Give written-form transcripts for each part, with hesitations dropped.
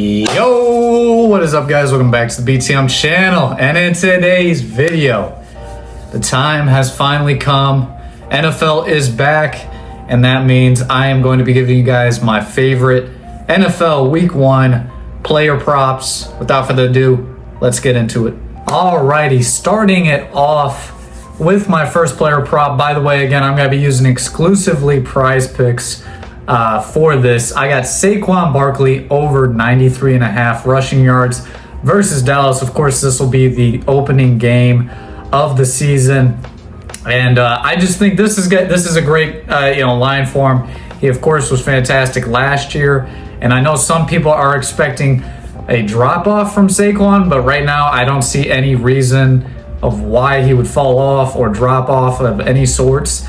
Yo, what is up guys? Welcome back to the BTM channel, and in today's video, the time has finally come. NFL is back, and that means I am going to be giving you guys my favorite NFL Week 1 player props. Without further ado, let's get into it. Alrighty, starting it off with my first player prop. By the way, again, I'm going to be using exclusively Prize Picks for this. I got Saquon Barkley over 93.5 rushing yards versus Dallas. Of course, this will be the opening game of the season, and I just think this is a great line for him. He of course was fantastic last year, and I know some people are expecting a drop off from Saquon, but right now I don't see any reason of why he would fall off or drop off of any sorts.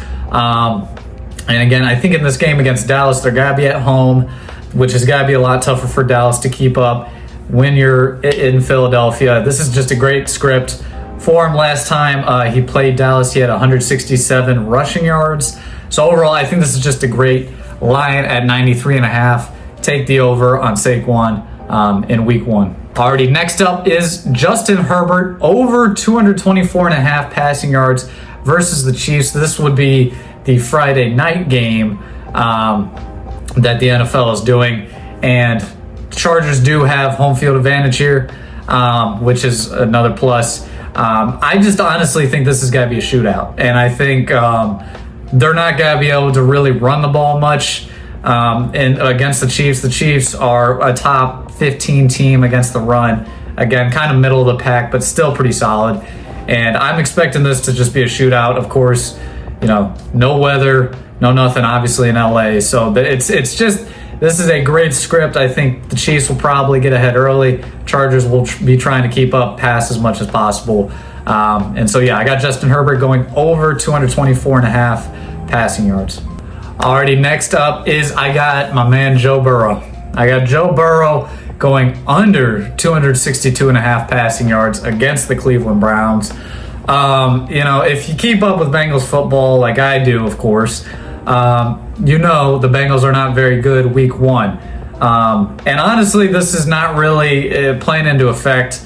And again, I think in this game against Dallas, they're got to be at home, which has got to be a lot tougher for Dallas to keep up when you're in Philadelphia. This is just a great script for him. Last time he played Dallas, he had 167 rushing yards. So overall, I think this is just a great line at 93.5. Take the over on Saquon in week 1. Alrighty, next up is Justin Herbert over 224.5 passing yards versus the Chiefs. This would be the Friday night game that the NFL is doing, and Chargers do have home field advantage here, which is another plus. I just honestly think this is going to be a shootout, and I think they're not going to be able to really run the ball much and against the Chiefs. The Chiefs are a top 15 team against the run. Again, kind of middle of the pack, but still pretty solid. And I'm expecting this to just be a shootout. Of course, no weather, no nothing, obviously in LA. So it's just, this is a great script. I think the Chiefs will probably get ahead early. Chargers will be trying to keep up, pass as much as possible. And so, yeah, I got Justin Herbert going over 224.5 passing yards. Alrighty, next up is I got my man Joe Burrow. I got Joe Burrow going under 262.5 passing yards against the Cleveland Browns. If you keep up with Bengals football like I do, of course, the Bengals are not very good week 1. And honestly, this is not really playing into effect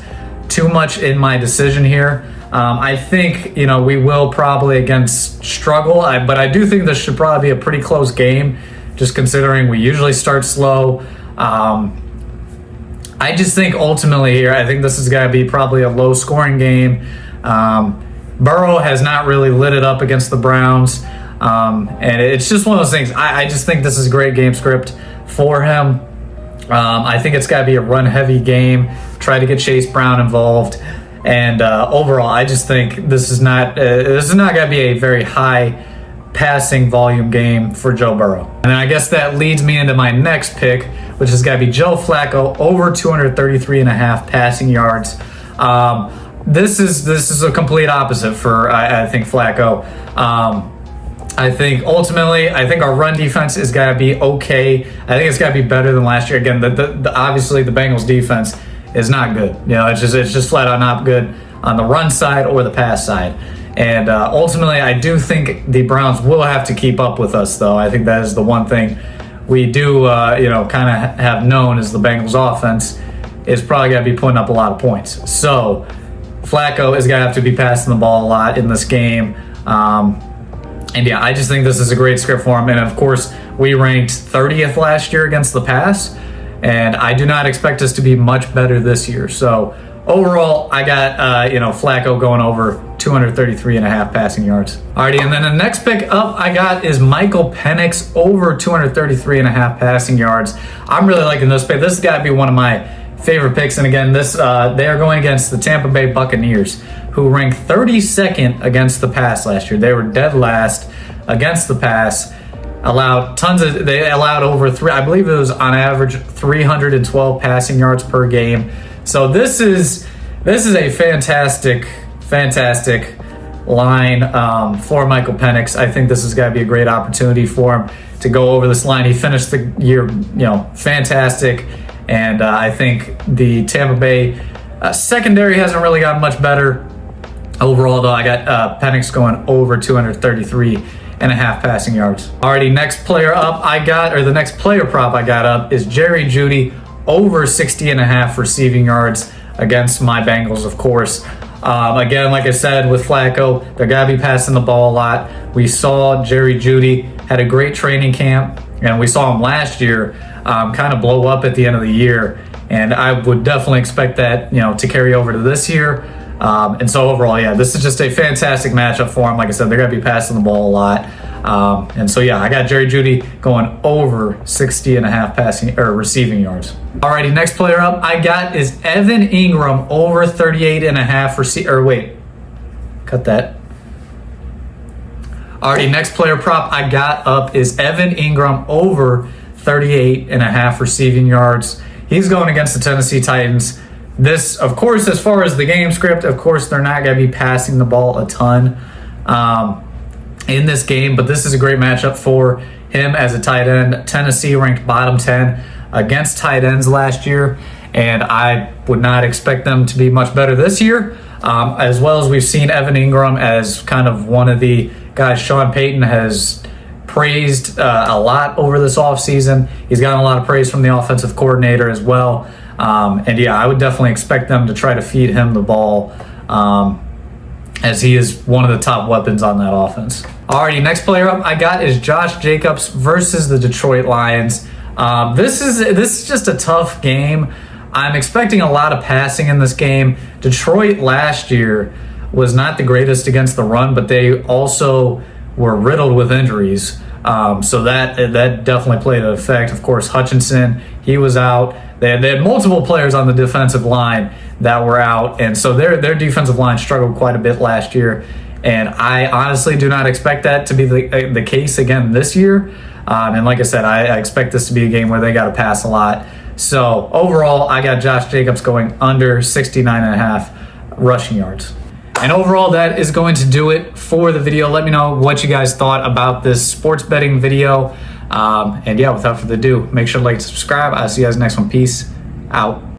too much in my decision here. I think, we will probably again struggle, but I do think this should probably be a pretty close game, just considering we usually start slow. I just think ultimately here, I think this is going to be probably a low scoring game. Burrow has not really lit it up against the Browns. And it's just one of those things. I just think this is a great game script for him. I think it's got to be a run-heavy game. Try to get Chase Brown involved. And overall, I just think this is not going to be a very high passing volume game for Joe Burrow. And I guess that leads me into my next pick, which has got to be Joe Flacco over 233.5 passing yards. This is a complete opposite for I think Flacco. I think ultimately, our run defense is got to be okay. I think it's got to be better than last year. Again, obviously the Bengals defense is not good. It's just flat out not good on the run side or the pass side. And ultimately, I do think the Browns will have to keep up with us, though. I think that is the one thing we do, kind of have known is the Bengals offense is probably going to be putting up a lot of points. So Flacco is going to have to be passing the ball a lot in this game. And yeah, I just think this is a great script for him. And of course, we ranked 30th last year against the pass, and I do not expect us to be much better this year. So overall, I got Flacco going over 233.5 passing yards. Alrighty, and then the next pick up I got is Michael Penix over 233.5 passing yards. I'm really liking this pick. This has got to be one of my favorite picks. And again, they are going against the Tampa Bay Buccaneers, who ranked 32nd against the pass last year. They were dead last against the pass. They allowed over I believe it was on average 312 passing yards per game. So this is a fantastic line for Michael Penix. I think this is going to be a great opportunity for him to go over this line. He finished the year, fantastic, and I think the Tampa Bay secondary hasn't really gotten much better. Overall, though, I got Penix going over 233.5 passing yards. Alrighty, next player prop I got up is Jerry Jeudy over 60.5 receiving yards against my Bengals, of course. Again, like I said, with Flacco, they're going to be passing the ball a lot. We saw Jerry Jeudy had a great training camp, and we saw him last year kind of blow up at the end of the year. And I would definitely expect that, to carry over to this year. And so overall, yeah, this is just a fantastic matchup for him. Like I said, they're going to be passing the ball a lot. And so, yeah, I got Jerry Jeudy going over 60.5 passing or receiving yards. Alrighty, next player up I got is Evan Ingram over 38.5 cut that. Alrighty, next player prop I got up is Evan Ingram over 38.5 receiving yards. He's going against the Tennessee Titans. This, of course, as far as the game script, of course, they're not going to be passing the ball a ton in this game, but this is a great matchup for him as a tight end. Tennessee ranked bottom 10 against tight ends last year, and I would not expect them to be much better this year. As well as we've seen Evan Ingram as kind of one of the guys Sean Payton has praised a lot over this offseason. He's gotten a lot of praise from the offensive coordinator as well. And yeah, I would definitely expect them to try to feed him the ball as he is one of the top weapons on that offense. Alrighty, next player up I got is Josh Jacobs versus the Detroit Lions. This is just a tough game. I'm expecting a lot of passing in this game. Detroit last year was not the greatest against the run, but they also were riddled with injuries. So that definitely played an effect. Of course, Hutchinson, he was out. They had multiple players on the defensive line that were out, and so their defensive line struggled quite a bit last year. And I honestly do not expect that to be the case again this year. And like I said, I expect this to be a game where they got to pass a lot. So overall, I got Josh Jacobs going under 69.5 rushing yards. And overall, that is going to do it for the video. Let me know what you guys thought about this sports betting video. And yeah, without further ado, make sure to like and subscribe. I'll see you guys next one. Peace out.